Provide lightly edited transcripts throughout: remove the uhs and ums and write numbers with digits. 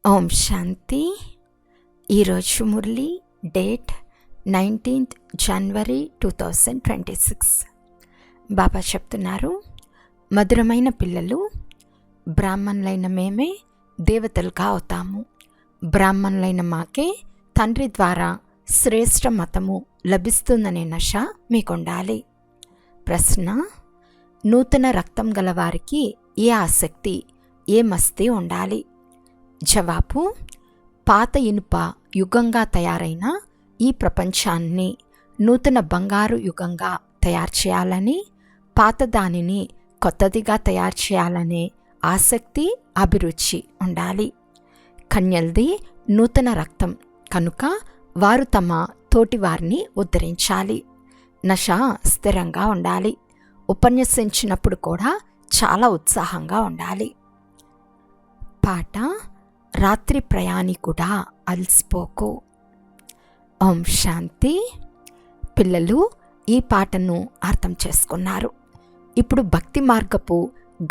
ఓం శాంతి. ఈరోజు Murali date 19th January 2026. బాబా చెప్తున్నారు, మధురమైన పిల్లలు, బ్రాహ్మణులైన మేమే దేవతలుగా అవుతాము. బ్రాహ్మణులైన మాకే తండ్రి ద్వారా శ్రేష్ఠ మతము లభిస్తుందనే నశ మీకుండాలి. ప్రశ్న: నూతన రక్తం గలవారికి ఏ ఆసక్తి, ఏ మస్తీ ఉండాలి? జవాబు: పాత ఇనుప యుగంగా తయారైన ఈ ప్రపంచాన్ని నూతన బంగారు యుగంగా తయారు చేయాలని, పాత దానిని కొత్తదిగా తయారు చేయాలనే ఆసక్తి, అభిరుచి ఉండాలి. కన్యల్ది నూతన రక్తం కనుక వారు తమ తోటివారిని ఉద్ధరించాలి. నశ స్థిరంగా ఉండాలి. ఉపన్యసించినప్పుడు కూడా చాలా ఉత్సాహంగా ఉండాలి. పాట: రాత్రి ప్రయాణికుడా అలసిపోకు. ఓం శాంతి. పిల్లలు ఈ పాటను అర్థం చేసుకున్నారు. ఇప్పుడు భక్తి మార్గపు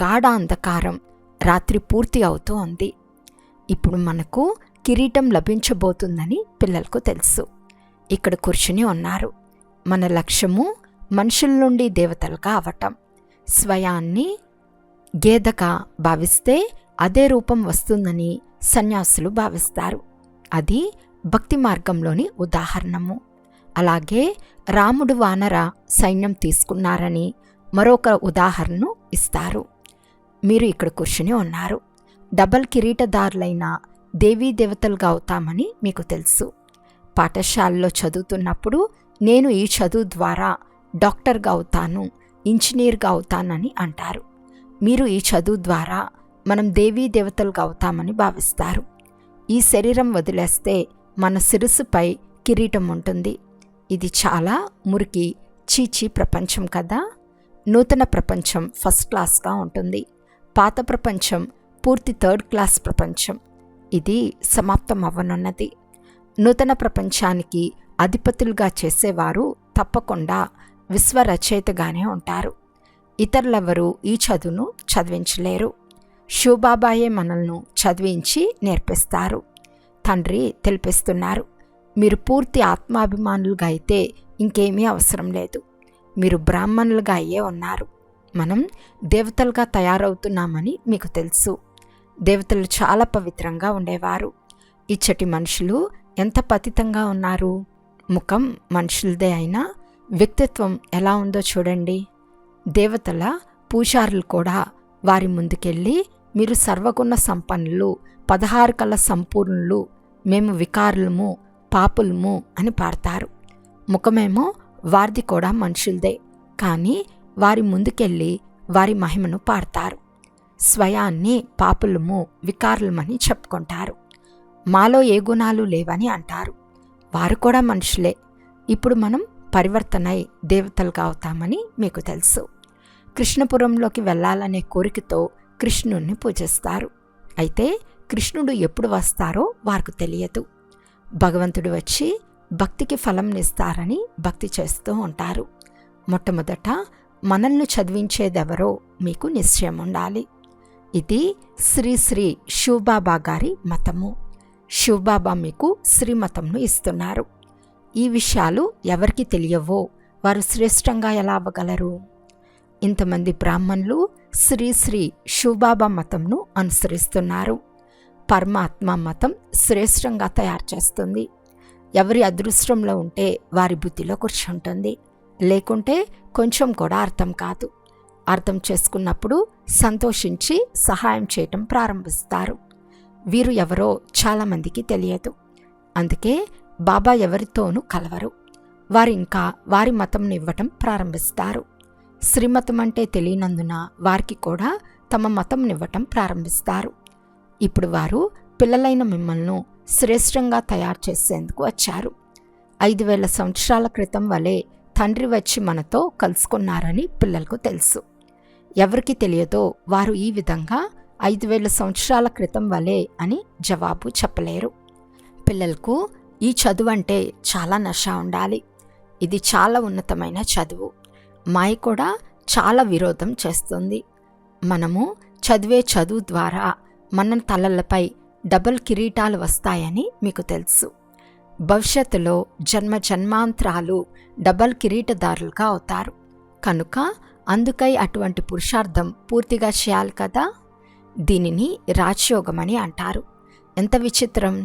గాఢ అంధకారం రాత్రి పూర్తి అవుతూ ఉంది. ఇప్పుడు మనకు కిరీటం లభించబోతుందని పిల్లలకు తెలుసు. ఇక్కడ కూర్చుని ఉన్నారు. మన లక్ష్యము మనుషుల నుండి దేవతలుగా అవటం. స్వయాన్ని గేదెగా భావిస్తే అదే రూపం వస్తుందని సన్యాసులు భావిస్తారు. అది భక్తి మార్గంలోని ఉదాహరణము. అలాగే రాముడు వానర సైన్యం తీసుకున్నారని మరొక ఉదాహరణను ఇస్తారు. మీరు ఇక్కడ కూర్చుని ఉన్నారు. డబల్ కిరీటదారులైన దేవీ దేవతలుగా అవుతామని మీకు తెలుసు. పాఠశాలలో చదువుతున్నప్పుడు నేను ఈ చదువు ద్వారా డాక్టర్గా అవుతాను, ఇంజనీర్గా అవుతానని అంటారు. మీరు ఈ చదువు ద్వారా మనం దేవీ దేవతలుగా అవుతామని భావిస్తారు. ఈ శరీరం వదిలేస్తే మన శిరస్సుపై కిరీటం ఉంటుంది. ఇది చాలా మురికి చీచి ప్రపంచం కదా. నూతన ప్రపంచం ఫస్ట్ క్లాస్గా ఉంటుంది. పాత ప్రపంచం పూర్తి థర్డ్ క్లాస్ ప్రపంచం. ఇది సమాప్తం అవ్వనున్నది. నూతన ప్రపంచానికి అధిపతులుగా చేసేవారు తప్పకుండా విశ్వరచయితగానే ఉంటారు. ఇతరులెవరూ ఈ చదువును చదివించలేరు. శివబాబాయే మనల్ని చదివించి నేర్పిస్తారు. తండ్రి తెలిపిస్తున్నారు, మీరు పూర్తి ఆత్మాభిమానులుగా అయితే ఇంకేమీ అవసరం లేదు. మీరు బ్రాహ్మణులుగా అయ్యే ఉన్నారు. మనం దేవతలుగా తయారవుతున్నామని మీకు తెలుసు. దేవతలు చాలా పవిత్రంగా ఉండేవారు. ఇచ్చటి మనుషులు ఎంత పతితంగా ఉన్నారు. ముఖం మనుషులదే అయినా వ్యక్తిత్వం ఎలా ఉందో చూడండి. దేవతల పూజారులు కూడా వారి ముందుకెళ్ళి, మీరు సర్వగుణ సంపన్నులు, 16 కళ సంపూర్ణులు, మేము వికారులము, పాపులము అని పాడతారు. ముఖమేమో వారిది కూడా మనుషులదే, కానీ వారి ముందుకెళ్ళి వారి మహిమను పాడతారు. స్వయాన్ని పాపులము, వికారులమని చెప్పుకుంటారు. మాలో ఏ గుణాలు లేవని అంటారు. వారు కూడా మనుషులే. ఇప్పుడు మనం పరివర్తనై దేవతలుగా అవుతామని మీకు తెలుసు. కృష్ణపురంలోకి వెళ్ళాలనే కోరికతో కృష్ణుణ్ణి పూజిస్తారు. అయితే కృష్ణుడు ఎప్పుడు వస్తారో వారికి తెలియదు. భగవంతుడు వచ్చి భక్తికి ఫలంనిస్తారని భక్తి చేస్తూ ఉంటారు. మొట్టమొదట మనల్ని చదివించేదెవరో మీకు నిశ్చయం ఉండాలి. ఇది శ్రీ శ్రీ శివబాబా గారి మతము. శివబాబా మీకు శ్రీమతంను ఇస్తున్నారు. ఈ విషయాలు ఎవరికి తెలియవో వారు శ్రేష్టంగా ఎలా అవ్వగలరు? ఇంతమంది బ్రాహ్మణులు శ్రీ శ్రీ శివబాబా మతంను అనుసరిస్తున్నారు. పరమాత్మ మతం శ్రేష్టంగా తయారు చేస్తుంది. ఎవరి అదృష్టంలో ఉంటే వారి బుద్ధిలో కూర్చుంటుంది. లేకుంటే కొంచెం కూడా అర్థం కాదు. అర్థం చేసుకున్నప్పుడు సంతోషించి సహాయం చేయటం ప్రారంభిస్తారు. వీరు ఎవరో చాలామందికి తెలియదు. అందుకే బాబా ఎవరితోనూ కలవరు. వారు ఇంకా వారి మతంను ఇవ్వటం ప్రారంభిస్తారు. శ్రీమతం అంటే తెలియనందున వారికి కూడా తమ మతంనివ్వటం ప్రారంభిస్తారు. ఇప్పుడు వారు పిల్లలైన మిమ్మల్ని శ్రేష్టంగా తయారు చేసేందుకు వచ్చారు. 5000 సంవత్సరాల క్రితం వలె తండ్రి వచ్చి మనతో కలుసుకున్నారని పిల్లలకు తెలుసు. ఎవరికి తెలియదో వారు ఈ విధంగా 5000 సంవత్సరాల క్రితం వలె అని జవాబు చెప్పలేరు. పిల్లలకు ఈ చదువు అంటే చాలా నశ ఉండాలి. ఇది చాలా ఉన్నతమైన చదువు. మాయ కూడా చాలా విరోధం చేస్తుంది. మనము చదివే చదువు ద్వారా మన తలలపై డబుల్ కిరీటాలు వస్తాయని మీకు తెలుసు. భవిష్యత్తులో జన్మాంతరాలు డబుల్ కిరీటదారులుగా అవుతారు. కనుక అందుకై అటువంటి పురుషార్థం పూర్తిగా చేయాలి కదా. దీనిని రాజయోగమని అంటారు. ఎంత విచిత్రం!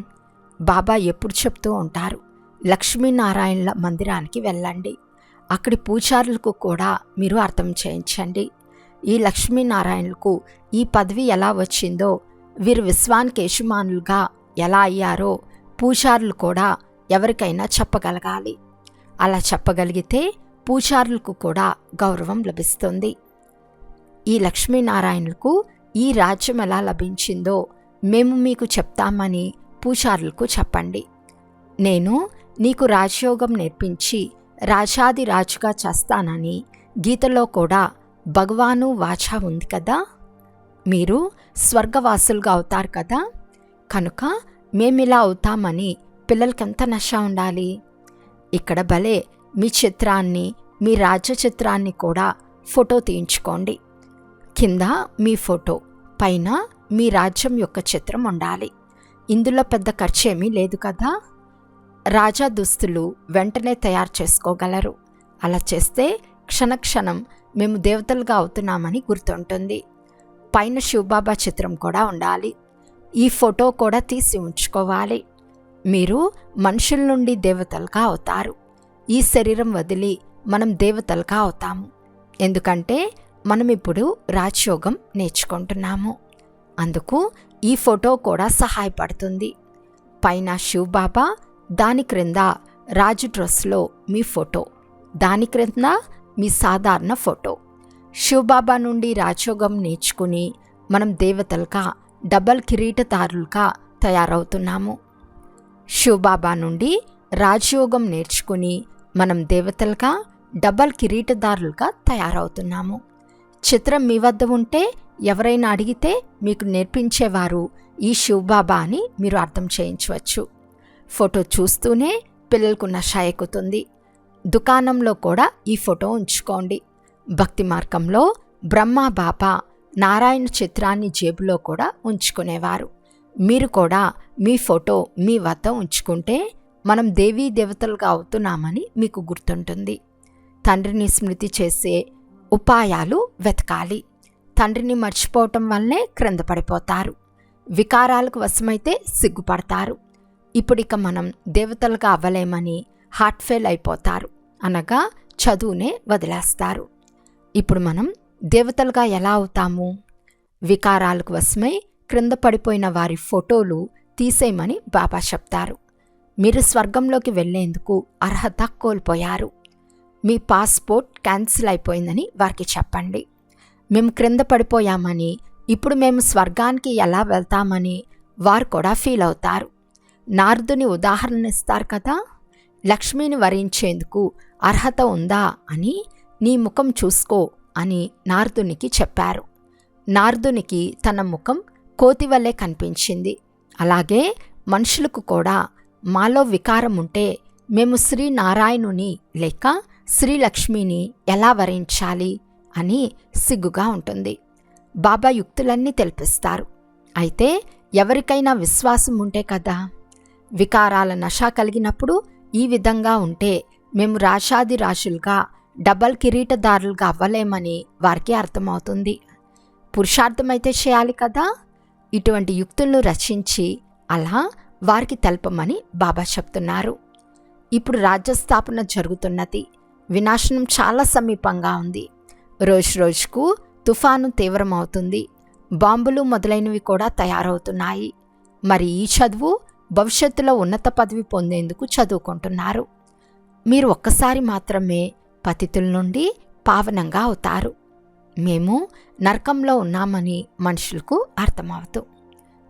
బాబా ఎప్పుడు చెప్తూ ఉంటారు, లక్ష్మీనారాయణల మందిరానికి వెళ్ళండి, అక్కడి పూజారులకు కూడా మీరు అర్థం చేయించండి. ఈ లక్ష్మీనారాయణులకు ఈ పదవి ఎలా వచ్చిందో, వీరు విశ్వానికి యజమానులుగా ఎలా అయ్యారో పూజారులు కూడా ఎవరికైనా చెప్పగలగాలి. అలా చెప్పగలిగితే పూజారులకు కూడా గౌరవం లభిస్తుంది. ఈ లక్ష్మీనారాయణులకు ఈ రాజ్యం ఎలా లభించిందో మేము మీకు చెప్తామని పూజారులకు చెప్పండి. నేను నీకు రాజయోగం నేర్పించి రాజాది రాజుగా చేస్తానని గీతలో కూడా భగవాను వాచా ఉంది కదా. మీరు స్వర్గవాసులుగా అవుతారు కదా. కనుక మేమిలా అవుతామని పిల్లలకెంత నష ఉండాలి. ఇక్కడ భలే మీ చిత్రాన్ని, మీ రాజ్య చిత్రాన్ని కూడా ఫోటో తీయించుకోండి. కింద మీ ఫోటో, పైన మీ రాజ్యం యొక్క చిత్రం ఉండాలి. ఇందులో పెద్ద ఖర్చేమీ లేదు కదా. రాజా దుస్తులు వెంటనే తయారు చేసుకోగలరు. అలా చేస్తే క్షణక్షణం మేము దేవతలుగా అవుతున్నామని గుర్తుంటుంది. పైన శివబాబా చిత్రం కూడా ఉండాలి. ఈ ఫోటో కూడా తీసి ఉంచుకోవాలి. మీరు మనుషుల నుండి దేవతలుగా అవుతారు. ఈ శరీరం వదిలి మనం దేవతలుగా అవుతాము. ఎందుకంటే మనం ఇప్పుడు రాజయోగం నేర్చుకుంటున్నాము. అందుకు ఈ ఫోటో కూడా సహాయపడుతుంది. పైన శివబాబా, దాని క్రింద రాజు డ్రెస్లో మీ ఫోటో, దాని క్రింద మీ సాధారణ ఫోటో. శివబాబా నుండి రాజయోగం నేర్చుకుని మనం దేవతలుగా, డబల్ కిరీటదారులుగా తయారవుతున్నాము. శివబాబా నుండి రాజయోగం నేర్చుకుని మనం దేవతలుగా, డబల్ కిరీటదారులుగా తయారవుతున్నాము. చిత్రం మీ వద్ద ఉంటే ఎవరైనా అడిగితే మీకు నేర్పించేవారు ఈ శివబాబా అని మీరు అర్థం చేయించవచ్చు. ఫోటో చూస్తూనే పిల్లలకు నష ఎక్కుతుంది. దుకాణంలో కూడా ఈ ఫోటో ఉంచుకోండి. భక్తి మార్గంలో బ్రహ్మ బాబా నారాయణ చిత్రాన్ని జేబులో కూడా ఉంచుకునేవారు. మీరు కూడా మీ ఫోటో మీ వద్ద ఉంచుకుంటే మనం దేవీ దేవతలుగా అవుతున్నామని మీకు గుర్తుంటుంది. తండ్రిని స్మృతి చేసే ఉపాయాలు వెతకాలి. తండ్రిని మర్చిపోవటం వల్లనే క్రింద పడిపోతారు. వికారాలకు వశమైతే సిగ్గుపడతారు. ఇప్పుడిక మనం దేవతలుగా అవ్వలేమని హార్ట్ ఫెయిల్ అయిపోతారు, అనగా చదువునే వదిలేస్తారు. ఇప్పుడు మనం దేవతలుగా ఎలా అవుతాము? వికారాలకు వశమై క్రింద పడిపోయిన వారి ఫోటోలు తీసేయమని బాబా చెప్తారు. మీరు స్వర్గంలోకి వెళ్లేందుకు అర్హత కోల్పోయారు. మీ పాస్పోర్ట్ క్యాన్సిల్ అయిపోయిందని వారికి చెప్పండి. మేము క్రింద పడిపోయామని, ఇప్పుడు మేము స్వర్గానికి ఎలా వెళ్తామని వారు కూడా ఫీల్ అవుతారు. నారదుని ఉదాహరణ ఇస్తారు కదా. లక్ష్మిని వరించేందుకు అర్హత ఉందా అని నీ ముఖం చూసుకో అని నారదునికి చెప్పారు. నారదునికి తన ముఖం కోతి వల్లే కనిపించింది. అలాగే మనుషులకు కూడా మాలో వికారం ఉంటే మేము శ్రీనారాయణుని లేక శ్రీలక్ష్మిని ఎలా వరించాలి అని సిగ్గుగా ఉంటుంది. బాబా యుక్తులన్నీ తెలిపిస్తారు. అయితే ఎవరికైనా విశ్వాసం ఉంటే కదా. వికారాల నష కలిగినప్పుడు ఈ విధంగా ఉంటే మేము రాజాది రాజులుగా, డబల్ కిరీటదారులుగా అవ్వలేమని వారికి అర్థమవుతుంది. పురుషార్థమైతే చేయాలి కదా. ఇటువంటి యుక్తులను రచించి అలా వారికి తెలపమని బాబా చెప్తున్నారు. ఇప్పుడు రాజ్యస్థాపన జరుగుతున్నది. వినాశనం చాలా సమీపంగా ఉంది. రోజురోజుకు తుఫాను తీవ్రమవుతుంది. బాంబులు మొదలైనవి కూడా తయారవుతున్నాయి. మరి ఈ చదువు భవిష్యత్తులో ఉన్నత పదవి పొందేందుకు చదువుకుంటున్నారు. మీరు ఒక్కసారి మాత్రమే పతితుల నుండి పావనంగా అవుతారు. మేము నరకంలో ఉన్నామని మనుషులకు అర్థమవుతూ,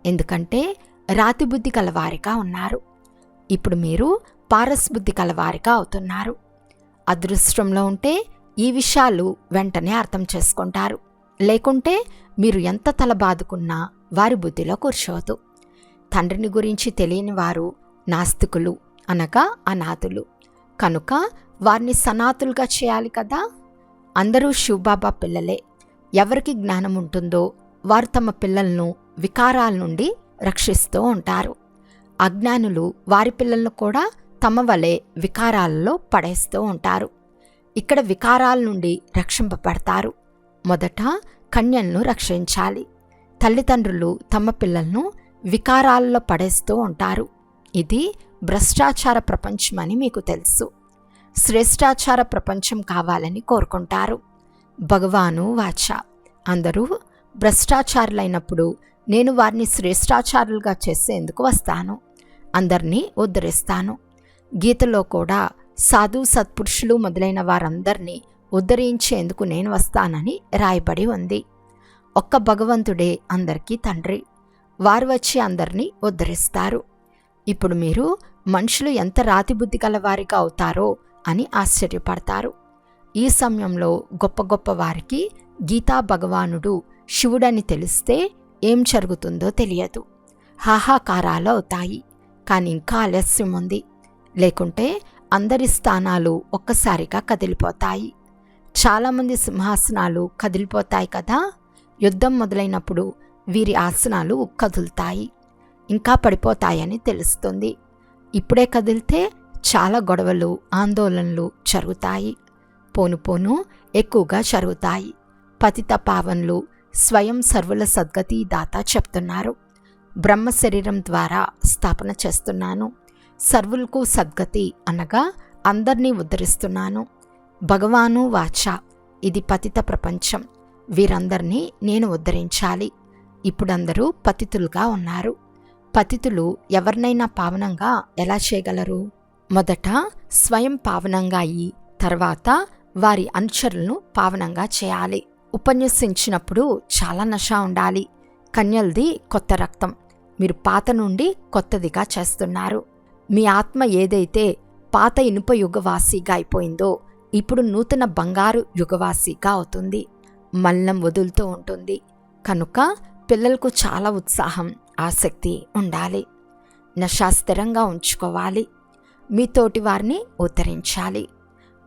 ఎందుకంటే రాతి బుద్ధి కలవారిగా ఉన్నారు. ఇప్పుడు మీరు పారస్ బుద్ధి కలవారిగా అవుతున్నారు. అదృష్టంలో ఉంటే ఈ విషయాలు వెంటనే అర్థం చేసుకుంటారు. లేకుంటే మీరు ఎంత తల బాదుకున్నా వారి బుద్ధిలో కూర్చోదు. తండ్రిని గురించి తెలియని వారు నాస్తికులు, అనగా అనాథులు. కనుక వారిని సనాతులుగా చేయాలి కదా. అందరూ శివబాబా పిల్లలే. ఎవరికి జ్ఞానం ఉంటుందో వారు తమ పిల్లలను వికారాల నుండి రక్షిస్తూ ఉంటారు. అజ్ఞానులు వారి పిల్లలను కూడా తమ వలె వికారాలలో పడేస్తూ ఉంటారు. ఇక్కడ వికారాల నుండి రక్షింపబడతారు. మొదట కన్యలను రక్షించాలి. తల్లిదండ్రులు తమ పిల్లలను వికారాలలో పడేస్తూ ఉంటారు. ఇది భ్రష్టాచార ప్రపంచమని మీకు తెలుసు. శ్రేష్టాచార ప్రపంచం కావాలని కోరుకుంటారు. భగవాను వాచ, అందరూ భ్రష్టాచారులైనప్పుడు నేను వారిని శ్రేష్టాచారులుగా చేసేందుకు వస్తాను, అందరినీ ఉద్ధరిస్తాను. గీతలో కూడా సాధు సత్పురుషులు మొదలైన వారందరినీ ఉద్ధరించేందుకు నేను వస్తానని రాయబడి ఉంది. ఒక్క భగవంతుడే అందరికీ తండ్రి. వారు వచ్చి అందరినీ ఉద్ధరిస్తారు. ఇప్పుడు మీరు మనుషులు ఎంత రాతిబుద్ధి గలవారిగా అవుతారో అని ఆశ్చర్యపడతారు. ఈ సమయంలో గొప్ప గొప్ప వారికి గీతా భగవానుడు శివుడని తెలిస్తే ఏం జరుగుతుందో తెలియదు. హాహాకారాలు అవుతాయి. కానీ ఇంకా ఆలస్యం ఉంది. లేకుంటే అందరి స్థానాలు ఒక్కసారిగా కదిలిపోతాయి. చాలామంది సింహాసనాలు కదిలిపోతాయి కదా. యుద్ధం మొదలైనప్పుడు వీరి ఆసనాలు కదులుతాయి, ఇంకా పడిపోతాయని తెలుస్తుంది. ఇప్పుడే కదిలితే చాలా గొడవలు, ఆందోళనలు జరుగుతాయి. పోను పోను ఎక్కువగా జరుగుతాయి. పతిత పావన్లు స్వయం సర్వుల సద్గతి దాత చెప్తున్నారు. బ్రహ్మ శరీరం ద్వారా స్థాపన చేస్తున్నాను. సర్వులకు సద్గతి అనగా అందర్నీ ఉద్ధరిస్తున్నాను. భగవాను వాచ, ఇది పతిత ప్రపంచం. వీరందరినీ నేను ఉద్ధరించాలి. ఇప్పుడందరూ పతితులుగా ఉన్నారు. పతితులు ఎవరినైనా పావనంగా ఎలా చేయగలరు? మొదట స్వయం పావనంగా అయ్యి తర్వాత వారి అనుచరులను పావనంగా చేయాలి. ఉపన్యసించినప్పుడు చాలా నష ఉండాలి. కన్యల్ది కొత్త రక్తం. మీరు పాత నుండి కొత్తదిగా చేస్తున్నారు. మీ ఆత్మ ఏదైతే పాత ఇనుప యుగవాసిగా అయిపోయిందో ఇప్పుడు నూతన బంగారు యుగవాసిగా అవుతుంది. మల్లం వదులుతూ ఉంటుంది. కనుక పిల్లలకు చాలా ఉత్సాహం, ఆసక్తి ఉండాలి. నషా స్థిరంగా ఉంచుకోవాలి. మీతోటి వారిని ఉద్ధరించాలి.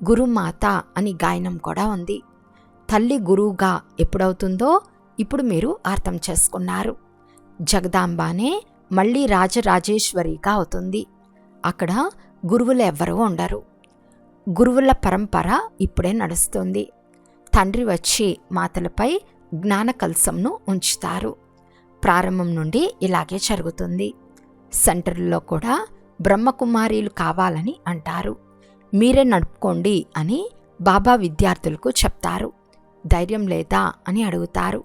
గురుమాత అని గాయనం కూడా ఉంది. తల్లి గురువుగా ఎప్పుడవుతుందో ఇప్పుడు మీరు అర్థం చేసుకున్నారు. జగదాంబానే మళ్ళీ రాజరాజేశ్వరిగా అవుతుంది. అక్కడ గురువులు ఎవ్వరూ ఉండరు. గురువుల పరంపర ఇప్పుడే నడుస్తుంది. తండ్రి వచ్చి మాతలపై జ్ఞాన కలశంను ఉంచుతారు. ప్రారంభం నుండి ఇలాగే జరుగుతుంది. సెంటర్లో కూడా బ్రహ్మకుమారీలు కావాలని అంటారు. మీరే నడుపుకోండి అని బాబా విద్యార్థులకు చెప్తారు. ధైర్యం లేదా అని అడుగుతారు.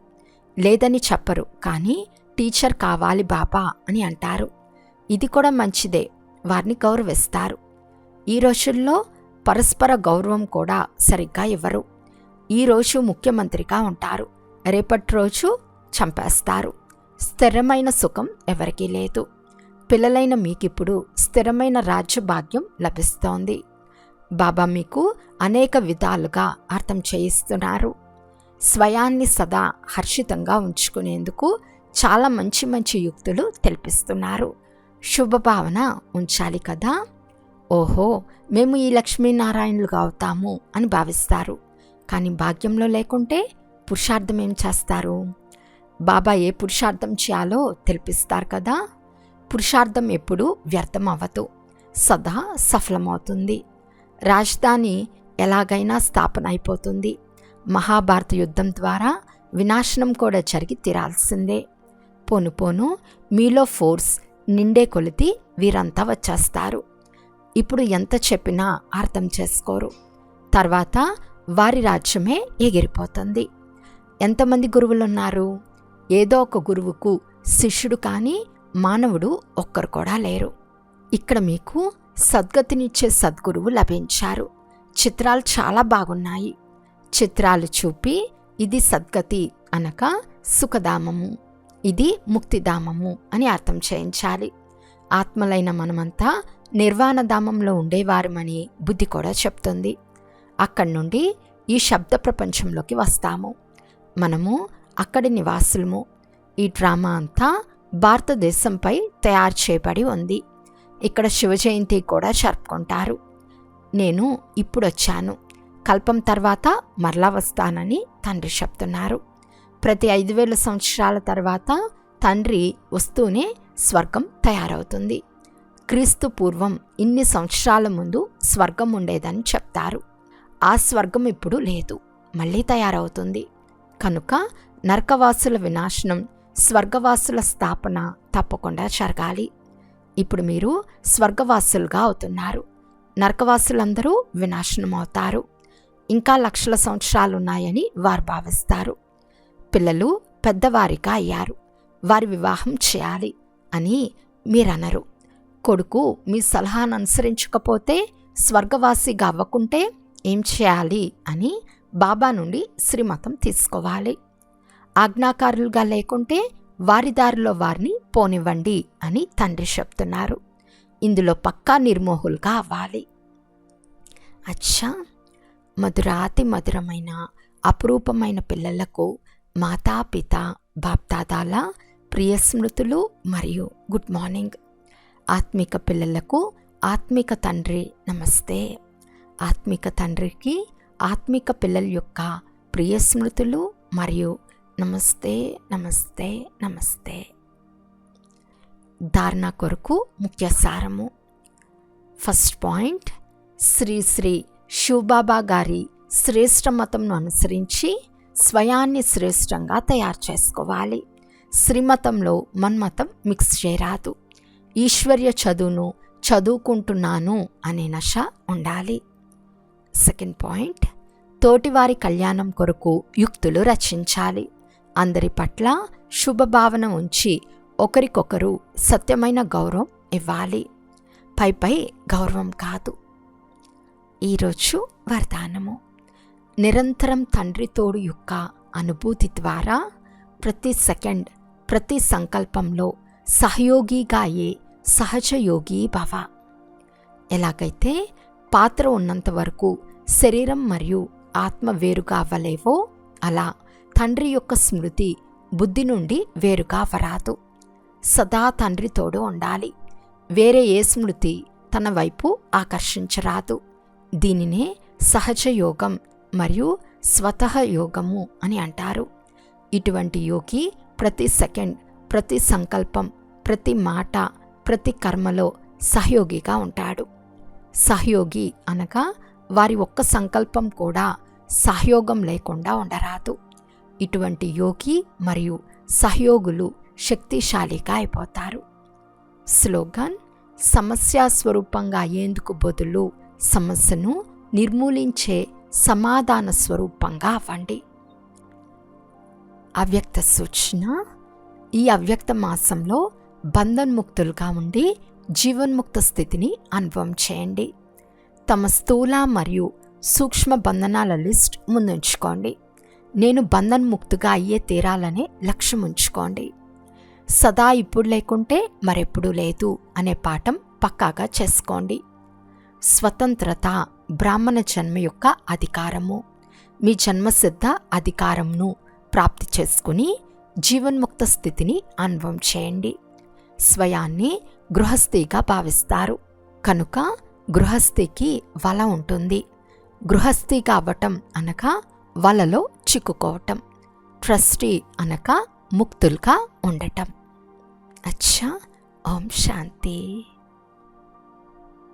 లేదని చెప్పరు, కానీ టీచర్ కావాలి బాబా అని అంటారు. ఇది కూడా మంచిదే. వారిని గౌరవిస్తారు. ఈ రోజుల్లో పరస్పర గౌరవం కూడా సరిగ్గా ఇవ్వరు. ఈరోజు ముఖ్యమంత్రిగా ఉంటారు, రేపటి రోజు చంపేస్తారు. స్థిరమైన సుఖం ఎవరికీ లేదు. పిల్లలైన మీకిప్పుడు స్థిరమైన రాజ్యభాగ్యం లభిస్తోంది. బాబా మీకు అనేక విధాలుగా అర్థం చేయిస్తున్నారు. స్వయాన్ని సదా హర్షితంగా ఉంచుకునేందుకు చాలా మంచి మంచి యుక్తులు తెలిపిస్తున్నారు. శుభభావన ఉంచాలి కదా. ఓహో, మేము ఈ లక్ష్మీనారాయణులుగా అవుతాము అని భావిస్తారు. కానీ భాగ్యంలో లేకుంటే పురుషార్థం ఏం చేస్తారు? బాబా ఏ పురుషార్థం చేయాలో తెలిపిస్తారు కదా. పురుషార్థం ఎప్పుడూ వ్యర్థం అవ్వదు, సదా సఫలమవుతుంది. రాజధాని ఎలాగైనా స్థాపన అయిపోతుంది. మహాభారత యుద్ధం ద్వారా వినాశనం కూడా జరిగి తీరాల్సిందే. పోను పోను మీలో ఫోర్స్ నిండే కొలిది వీరంతా వచ్చేస్తారు. ఇప్పుడు ఎంత చెప్పినా అర్థం చేసుకోరు. తర్వాత వారి రాజ్యమే ఎగిరిపోతుంది. ఎంతమంది గురువులున్నారు? ఏదో ఒక గురువుకు శిష్యుడు కానీ మానవుడు ఒక్కరు కూడా లేరు. ఇక్కడ మీకు సద్గతినిచ్చే సద్గురువు లభించారు. చిత్రాలు చాలా బాగున్నాయి. చిత్రాలు చూపి ఇది సద్గతి అనగా సుఖధామము, ఇది ముక్తిధామము అని అర్థం చేయించాలి. ఆత్మలైన మనమంతా నిర్వాణధామంలో ఉండేవారమని బుద్ధి కూడా చెప్తుంది. అక్కడి నుండి ఈ శబ్ద ప్రపంచంలోకి వస్తాము. మనము అక్కడి నివాసులము. ఈ డ్రామా అంతా భారతదేశంపై తయారు చేయబడి ఉంది. ఇక్కడ శివ జయంతి కూడా జరుపుకుంటారు. నేను ఇప్పుడు వచ్చాను, కల్పం తర్వాత మరలా వస్తానని తండ్రి చెప్తున్నారు. ప్రతి 5000 సంవత్సరాల తర్వాత తండ్రి వస్తూనే స్వర్గం తయారవుతుంది. క్రీస్తు పూర్వం ఇన్ని సంవత్సరాల ముందు స్వర్గం ఉండేదని చెప్తారు. ఆ స్వర్గం ఇప్పుడు లేదు, మళ్ళీ తయారవుతుంది. కనుక నరకవాసుల వినాశనం, స్వర్గవాసుల స్థాపన తప్పకుండా జరగాలి. ఇప్పుడు మీరు స్వర్గవాసులుగా అవుతున్నారు. నరకవాసులందరూ వినాశనం అవుతారు. ఇంకా లక్షల సంవత్సరాలున్నాయని వారు భావిస్తారు. పిల్లలు పెద్దవారిగా అయ్యారు, వారి వివాహం చేయాలి అని మీరనరు. కొడుకు మీ సలహాను అనుసరించకపోతే, స్వర్గవాసిగా అవ్వకుంటే ఏం చేయాలి అని బాబా నుండి శ్రీమతం తీసుకోవాలి. ఆజ్ఞాకారులుగా లేకుంటే వారి దారిలో వారిని పోనివ్వండి అని తండ్రి చెప్తున్నారు. ఇందులో పక్కా నిర్మోహులుగా అవ్వాలి. అచ్చా, మధురాతి మధురమైన అపురూపమైన పిల్లలకు మాతాపిత బాప్దాదాల ప్రియ స్మృతులు మరియు గుడ్ మార్నింగ్. ఆత్మిక పిల్లలకు ఆత్మిక తండ్రి నమస్తే. ఆత్మిక తండ్రికి ఆత్మిక పిల్లల యొక్క ప్రియ స్మృతులు మరియు నమస్తే నమస్తే నమస్తే. ధారణ కొరకు ముఖ్య సారము. ఫస్ట్ పాయింట్, శ్రీ శ్రీ శివబాబా గారి శ్రేష్ఠ మతంను అనుసరించి స్వయాన్ని శ్రేష్టంగా తయారు చేసుకోవాలి. శ్రీమతంలో మన్మతం మిక్స్ చేయరాదు. ఈశ్వర్య చదువును చదువుకుంటున్నాను అనే నశ ఉండాలి. సెకండ్ పాయింట్, తోటివారి కళ్యాణం కొరకు యుక్తులు రచించాలి. అందరి పట్ల శుభభావన ఉంచి ఒకరికొకరు సత్యమైన గౌరవం ఇవ్వాలి, పై గౌరవం కాదు. ఈరోజు వరదానము. నిరంతరం తండ్రి తోడు యొక్క అనుభూతి ద్వారా ప్రతి సెకండ్, ప్రతి సంకల్పంలో సహయోగిగా అయ్యే సహజ యోగి భవ. ఎలాగైతే పాత్ర ఉన్నంత వరకు శరీరం మరియు ఆత్మ వేరుగా అవ్వలేవో, అలా తండ్రి యొక్క స్మృతి బుద్ధి నుండి వేరుగా అవ్వరాదు. సదా తండ్రి తోడు ఉండాలి. వేరే ఏ స్మృతి తన వైపు ఆకర్షించరాదు. దీనినే సహజ యోగం మరియు స్వతః యోగము అని అంటారు. ఇటువంటి యోగి ప్రతి సెకండ్, ప్రతి సంకల్పం, ప్రతి మాట, ప్రతి కర్మలో సహయోగిగా ఉంటాడు. సహయోగి అనగా వారి ఒక్క సంకల్పం కూడా సహయోగం లేకుండా ఉండరాదు. ఇటువంటి యోగి మరియు సహయోగులు శక్తిశాలిగా అయిపోతారు. స్లోగన్: సమస్య స్వరూపంగా అయ్యేందుకు బదులు సమస్యను నిర్మూలించే సమాధాన స్వరూపంగా అవ్వండి. అవ్యక్త సూచన: ఈ అవ్యక్త మాసంలో బంధన్ముక్తులుగా ఉండి జీవన్ముక్త స్థితిని అనుభవం చేయండి. తమ స్థూల మరియు సూక్ష్మ బంధనాల లిస్ట్ ముందుంచుకోండి. నేను బంధన్ముక్తుగా అయ్యే తీరాలనే లక్ష్యం ఉంచుకోండి. సదా ఇప్పుడు లేకుంటే మరెప్పుడూ లేదు అనే పాఠం పక్కాగా చేసుకోండి. స్వతంత్రత బ్రాహ్మణ జన్మ యొక్క అధికారము. మీ జన్మసిద్ధ అధికారంను ప్రాప్తి చేసుకుని జీవన్ముక్త స్థితిని అనుభవం చేయండి. స్వయాన్ని గృహస్థిగా భావిస్తారు కనుక గృహస్థికి వల ఉంటుంది. గృహస్థిగా అవ్వటం అనగా వలలో చిక్కుకోవటం. ట్రస్టీ అనగా ముక్తులుగా ఉండటం. అచ్చా, ఓం శాంతి.